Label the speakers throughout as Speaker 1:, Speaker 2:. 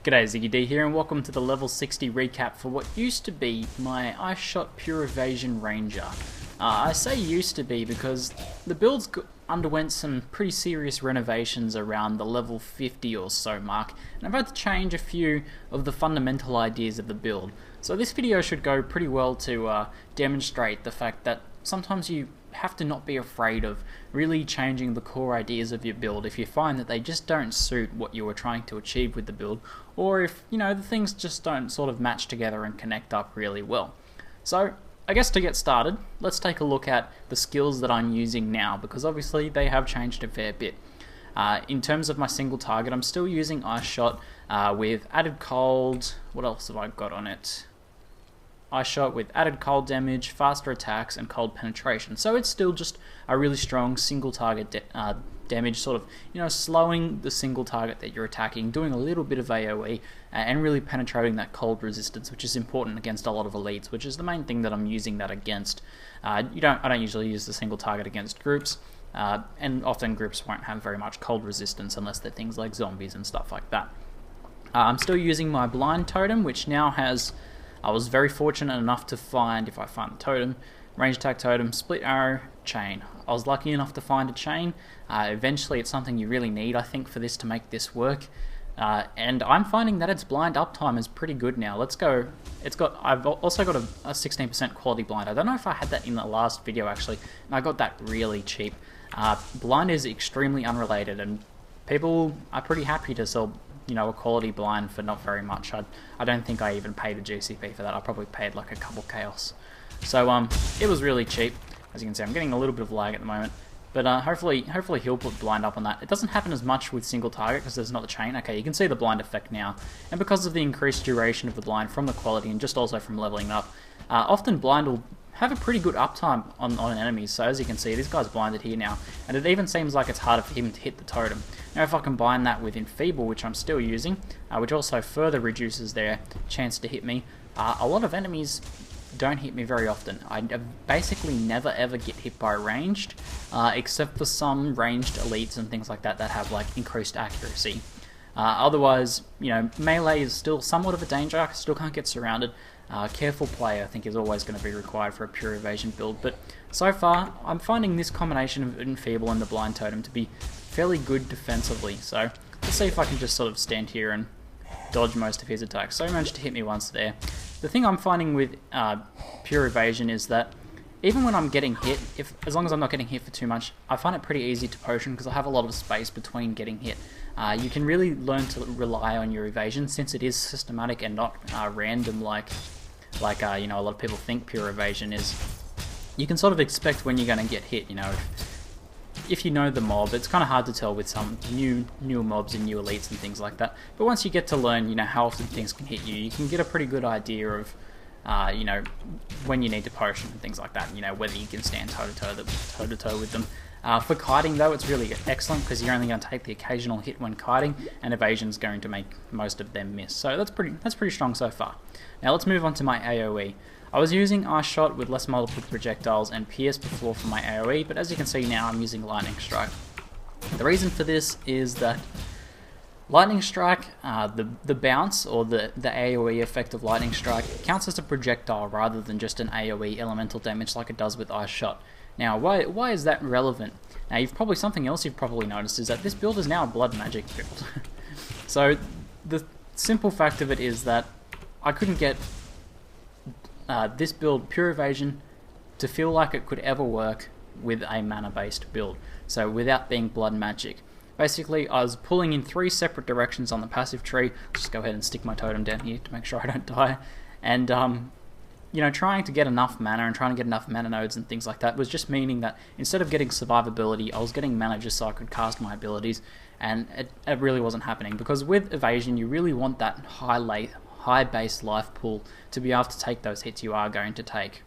Speaker 1: G'day, ZiggyD here, and welcome to the level 60 recap for what used to be my Ice Shot Pure Evasion Ranger. I say used to be because the build's underwent some pretty serious renovations around the level 50 or so mark, and I've had to change a few of the fundamental ideas of the build. So this video should go pretty well to demonstrate the fact that sometimes you have to not be afraid of really changing the core ideas of your build if you find that they just don't suit what you were trying to achieve with the build, or if, you know, the things just don't sort of match together and connect up really well. So I guess to get started, let's take a look at the skills that I'm using now, because obviously they have changed a fair bit. In terms of my single target, I'm still using Ice Shot with added cold. What else have I got on it? Ice Shot with added cold damage, faster attacks, and cold penetration. So it's still just a really strong single target damage, sort of, you know, slowing the single target that you're attacking, doing a little bit of AoE, and really penetrating that cold resistance, which is important against a lot of elites, which is the main thing that I'm using that against. I don't usually use the single target against groups, and often groups won't have very much cold resistance unless they're things like zombies and stuff like that. I'm still using my blind totem, which now has, I was very fortunate enough to find, if I find the totem, range attack totem, split arrow, chain. I was lucky enough to find a chain. Eventually it's something you really need, I think, for this to make this work. And I'm finding that its blind uptime is pretty good now. Let's go. I've also got a 16% quality blind. I don't know if I had that in the last video actually, and I got that really cheap. Blind is extremely unrelated, and people are pretty happy to sell, you know, a quality blind for not very much. I don't think I even paid a GCP for that. I probably paid like a couple chaos. So it was really cheap. As you can see, I'm getting a little bit of lag at the moment, but hopefully he'll put blind up on that. It doesn't happen as much with single target because there's not the chain. Okay, you can see the blind effect now, and because of the increased duration of the blind from the quality and just also from leveling up, often blind will have a pretty good uptime on enemies. So as you can see, this guy's blinded here now, and it even seems like it's harder for him to hit the totem. Now if I combine that with Enfeeble, which I'm still using, which also further reduces their chance to hit me, a lot of enemies don't hit me very often. I basically never ever get hit by ranged, except for some ranged elites and things like that that have like increased accuracy. Otherwise, you know, melee is still somewhat of a danger. I still can't get surrounded. Careful play, I think, is always going to be required for a pure evasion build, but so far I'm finding this combination of Enfeeble and the blind totem to be fairly good defensively. So let's see if I can just sort of stand here and dodge most of his attacks. So he managed to hit me once there. The thing I'm finding with pure evasion is that even when I'm getting hit, as long as I'm not getting hit for too much, I find it pretty easy to potion because I have a lot of space between getting hit. You can really learn to rely on your evasion since it is systematic and not random like you know, a lot of people think pure evasion is. You can sort of expect when you're going to get hit, you know. If you know the mob, it's kind of hard to tell with some newer mobs and new elites and things like that. But once you get to learn, you know, how often things can hit you, you can get a pretty good idea of, you know, when you need to potion and things like that. You know, whether you can stand toe to toe with them. For kiting though, it's really excellent because you're only going to take the occasional hit when kiting, and evasion's going to make most of them miss. So that's pretty strong so far. Now let's move on to my AoE. I was using Ice Shot with less multiple projectiles and Pierce before for my AoE, but as you can see now I'm using Lightning Strike. The reason for this is that Lightning Strike, the bounce or the AoE effect of Lightning Strike counts as a projectile rather than just an AoE elemental damage like it does with Ice Shot. Now why is that relevant? Now something else you've probably noticed is that this build is now a blood magic build. So the simple fact of it is that I couldn't get this build, Pure Evasion, to feel like it could ever work with a mana-based build, so without being blood magic. Basically, I was pulling in 3 separate directions on the passive tree. Let's just go ahead and stick my totem down here to make sure I don't die. And, you know, trying to get enough mana and trying to get enough mana nodes and things like that was just meaning that instead of getting survivability, I was getting mana just so I could cast my abilities, and it really wasn't happening, because with Evasion, you really want that high base life pool to be able to take those hits you are going to take.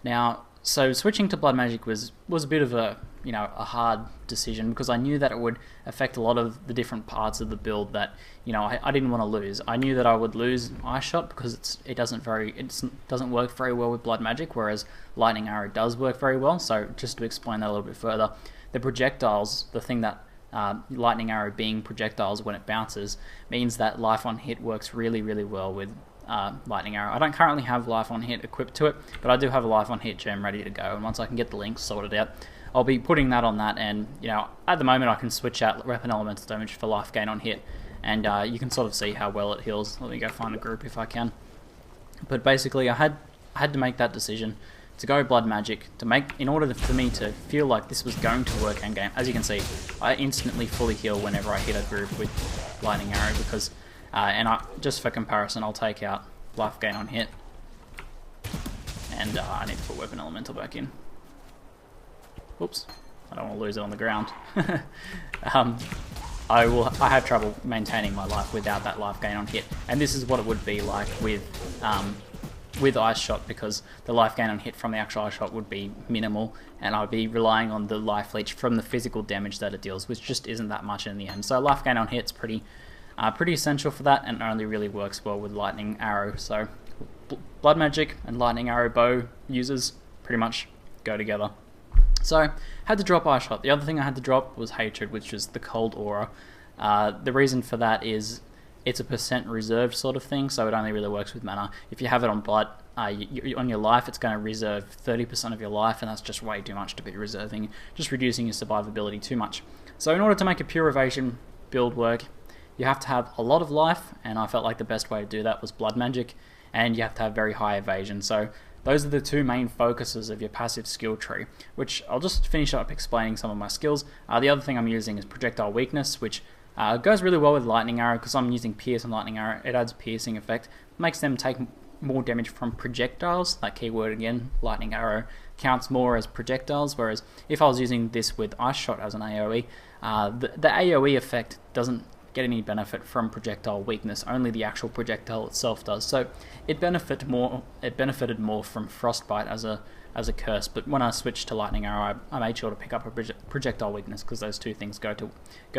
Speaker 1: Now, so switching to blood magic was a bit of a, you know, a hard decision, because I knew that it would affect a lot of the different parts of the build that, you know, I didn't want to lose. I knew that I would lose Ice Shot because it doesn't work very well with blood magic, whereas Lightning Arrow does work very well. So just to explain that a little bit further, the projectiles, the thing that lightning arrow being projectiles when it bounces means that life on hit works really, really well with lightning arrow. I don't currently have life on hit equipped to it, but I do have a life on hit gem ready to go, and once I can get the links sorted out, I'll be putting that on that. And you know, at the moment I can switch out weapon elemental damage for life gain on hit, and you can sort of see how well it heals. Let me go find a group if I can. But basically I had to make that decision to go blood magic in order for me to feel like this was going to work end game. As you can see, I instantly fully heal whenever I hit a group with lightning arrow, because just for comparison, I'll take out life gain on hit, and I need to put weapon elemental back in. Oops, I don't want to lose it on the ground. I have trouble maintaining my life without that life gain on hit, and this is what it would be like with Ice Shot, because the life gain on hit from the actual Ice Shot would be minimal, and I'd be relying on the life leech from the physical damage that it deals, which just isn't that much in the end. So life gain on hit's pretty essential for that, and only really works well with lightning arrow. So blood magic and lightning arrow bow users pretty much go together. So had to drop Ice Shot. The other thing I had to drop was Hatred, which is the cold aura. The reason for that is it's a % reserved sort of thing, so it only really works with mana. If you have it on blood, on your life, it's going to reserve 30% of your life, and that's just way too much to be reserving, just reducing your survivability too much. So in order to make a pure evasion build work, you have to have a lot of life, and I felt like the best way to do that was blood magic, and you have to have very high evasion. So those are the two main focuses of your passive skill tree, which I'll just finish up explaining some of my skills. The other thing I'm using is projectile weakness, which goes really well with lightning arrow, because I'm using pierce and lightning arrow. It adds piercing effect, makes them take more damage from projectiles. That keyword again, lightning arrow, counts more as projectiles, whereas if I was using this with Ice Shot as an AoE, the AoE effect doesn't get any benefit from projectile weakness, only the actual projectile itself does. So it benefited more from Frostbite as a curse, but when I switched to lightning arrow, I made sure to pick up a projectile weakness, because those two things go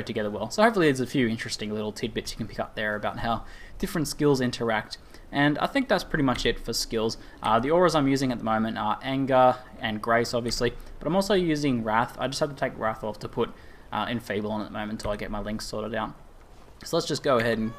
Speaker 1: together well. So hopefully there's a few interesting little tidbits you can pick up there about how different skills interact, and I think that's pretty much it for skills. The auras I'm using at the moment are Anger and Grace, obviously, but I'm also using Wrath. I just had to take Wrath off to put Enfeeble on at the moment until I get my links sorted out. So let's just go ahead and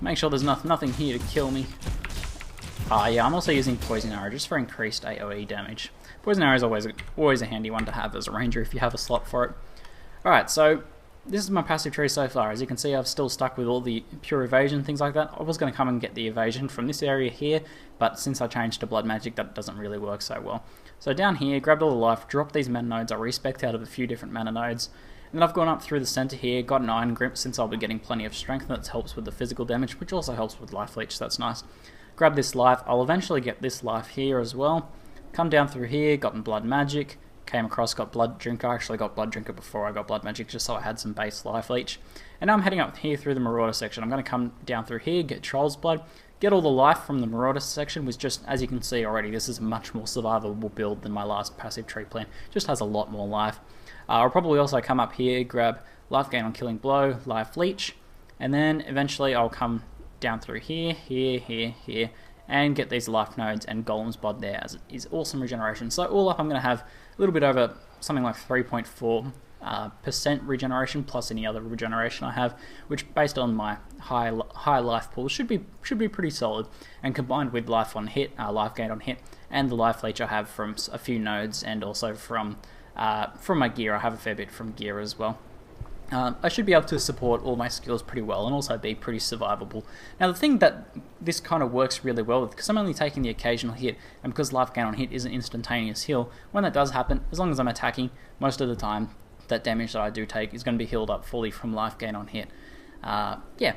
Speaker 1: make sure there's nothing here to kill me. Yeah, I'm also using Poison Arrow just for increased AoE damage. Poison Arrow is always a handy one to have as a ranger if you have a slot for it. Alright, so this is my passive tree so far. As you can see, I've still stuck with all the pure evasion, things like that. I was going to come and get the evasion from this area here, but since I changed to blood magic, that doesn't really work so well. So down here, grabbed all the life, dropped these mana nodes. I respect out of a few different mana nodes. And then I've gone up through the center here, got an Iron Grip since I'll be getting plenty of strength, and that helps with the physical damage, which also helps with life leech, so that's nice. Grab this life. I'll eventually get this life here as well. Come down through here, gotten blood magic, came across, got blood drinker. I actually got blood drinker before I got blood magic, just so I had some base life leech. And now I'm heading up here through the marauder section. I'm going to come down through here, get troll's blood, get all the life from the marauder section, which just, as you can see already, this is a much more survivable build than my last passive tree plan. Just has a lot more life. I'll probably also come up here, grab life gain on killing blow, life leech, and then eventually I'll come down through here, here, and get these life nodes and golem's blood there, as it is awesome regeneration. So all up I'm going to have a little bit over something like 3.4% regeneration plus any other regeneration I have, which based on my high life pool should be pretty solid. And combined with life on hit, life gain on hit, and the life leech I have from a few nodes, and also from my gear, I have a fair bit from gear as well. I should be able to support all my skills pretty well and also be pretty survivable. Now the thing that this kind of works really well with, because I'm only taking the occasional hit, and because life gain on hit is an instantaneous heal, when that does happen, as long as I'm attacking, most of the time that damage that I do take is going to be healed up fully from life gain on hit. Yeah,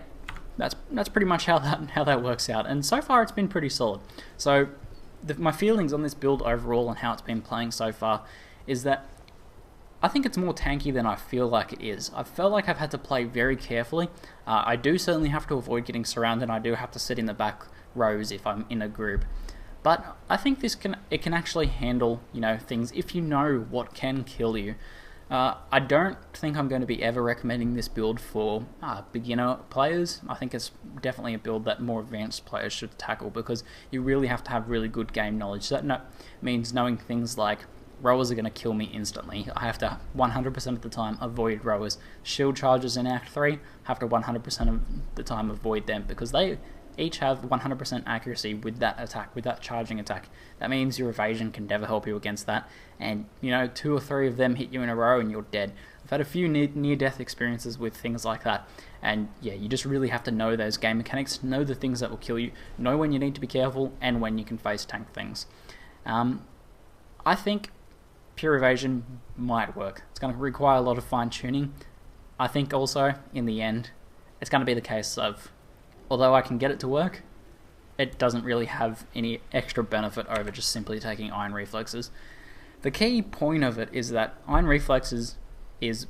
Speaker 1: that's pretty much how that works out, and so far it's been pretty solid. So my feelings on this build overall and how it's been playing so far is that I think it's more tanky than I feel like it is. I felt like I've had to play very carefully. I do certainly have to avoid getting surrounded, and I do have to sit in the back rows if I'm in a group. But I think it can actually handle, things if you know what can kill you. I don't think I'm going to be ever recommending this build for beginner players. I think it's definitely a build that more advanced players should tackle, because you really have to have really good game knowledge. So that means knowing things like rowers are going to kill me instantly. I have to 100% of the time avoid rowers. Shield charges in Act 3, have to 100% of the time avoid them, because they each have 100% accuracy with that attack, with that charging attack. That means your evasion can never help you against that, and 2 or 3 of them hit you in a row and you're dead. I've had a few near-death experiences with things like that, and yeah, you just really have to know those game mechanics, know the things that will kill you, know when you need to be careful, and when you can face tank things. I think pure evasion might work. It's going to require a lot of fine-tuning. I think also, in the end, it's going to be the case of, although I can get it to work, it doesn't really have any extra benefit over just simply taking Iron Reflexes. The key point of it is that Iron Reflexes is,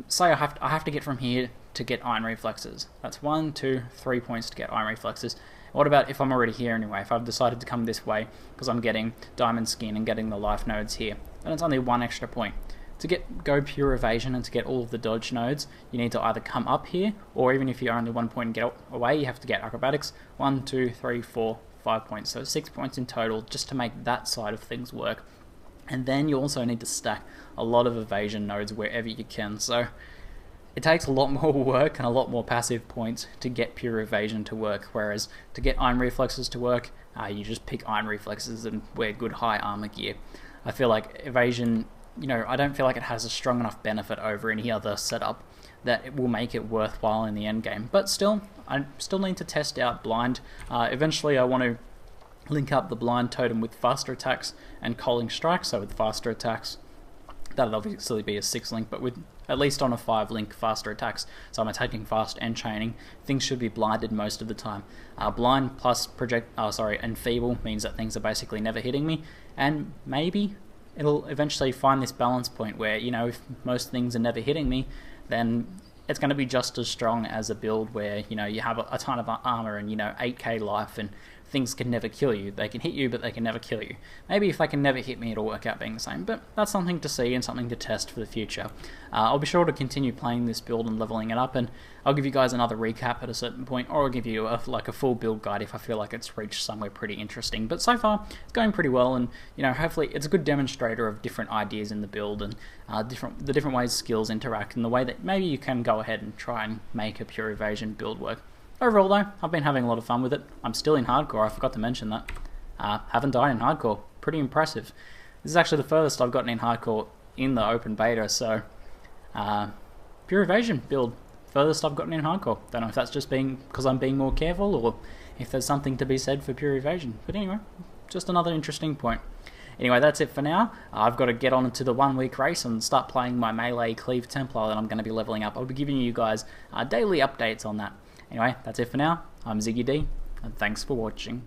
Speaker 1: say I have to get from here to get Iron Reflexes. That's 1, 2, 3 points to get Iron Reflexes. What about if I'm already here anyway? If I've decided to come this way because I'm getting Diamond Skin and getting the life nodes here, then it's only 1 extra point. To go pure evasion and to get all of the dodge nodes, you need to either come up here, or even if you're only 1 point and get away, you have to get acrobatics. 1, 2, 3, 4, 5 points. So 6 points in total just to make that side of things work. And then you also need to stack a lot of evasion nodes wherever you can. So it takes a lot more work and a lot more passive points to get pure evasion to work, whereas to get Iron Reflexes to work, you just pick Iron Reflexes and wear good high armor gear. I feel like evasion, I don't feel like it has a strong enough benefit over any other setup that it will make it worthwhile in the end game. But still, I still need to test out blind. Eventually I want to link up the blind totem with faster attacks and calling strikes. So with faster attacks, that'll obviously be a 6 link, but with at least on a 5 link faster attacks, so I'm attacking fast and chaining, things should be blinded most of the time. Blind plus enfeeble means that things are basically never hitting me, and maybe it'll eventually find this balance point where, if most things are never hitting me, then it's going to be just as strong as a build where, you have a ton of armor and, 8k life and things can never kill you. They can hit you, but they can never kill you. Maybe if they can never hit me, it'll work out being the same, but that's something to see and something to test for the future. I'll be sure to continue playing this build and leveling it up, and I'll give you guys another recap at a certain point, or I'll give you a full build guide if I feel like it's reached somewhere pretty interesting. But so far, it's going pretty well, and hopefully it's a good demonstrator of different ideas in the build and the different ways skills interact, and the way that maybe you can go ahead and try and make a pure evasion build work. Overall though, I've been having a lot of fun with it. I'm still in hardcore, I forgot to mention that. Haven't died in hardcore, pretty impressive. This is actually the furthest I've gotten in hardcore in the open beta, so pure evasion build, furthest I've gotten in hardcore. Don't know if that's just because I'm being more careful, or if there's something to be said for pure evasion. But anyway, just another interesting point. Anyway, that's it for now. I've got to get on to the 1 week race and start playing my melee cleave Templar that I'm going to be leveling up. I'll be giving you guys daily updates on that. Anyway, that's it for now. I'm ZiggyD, and thanks for watching.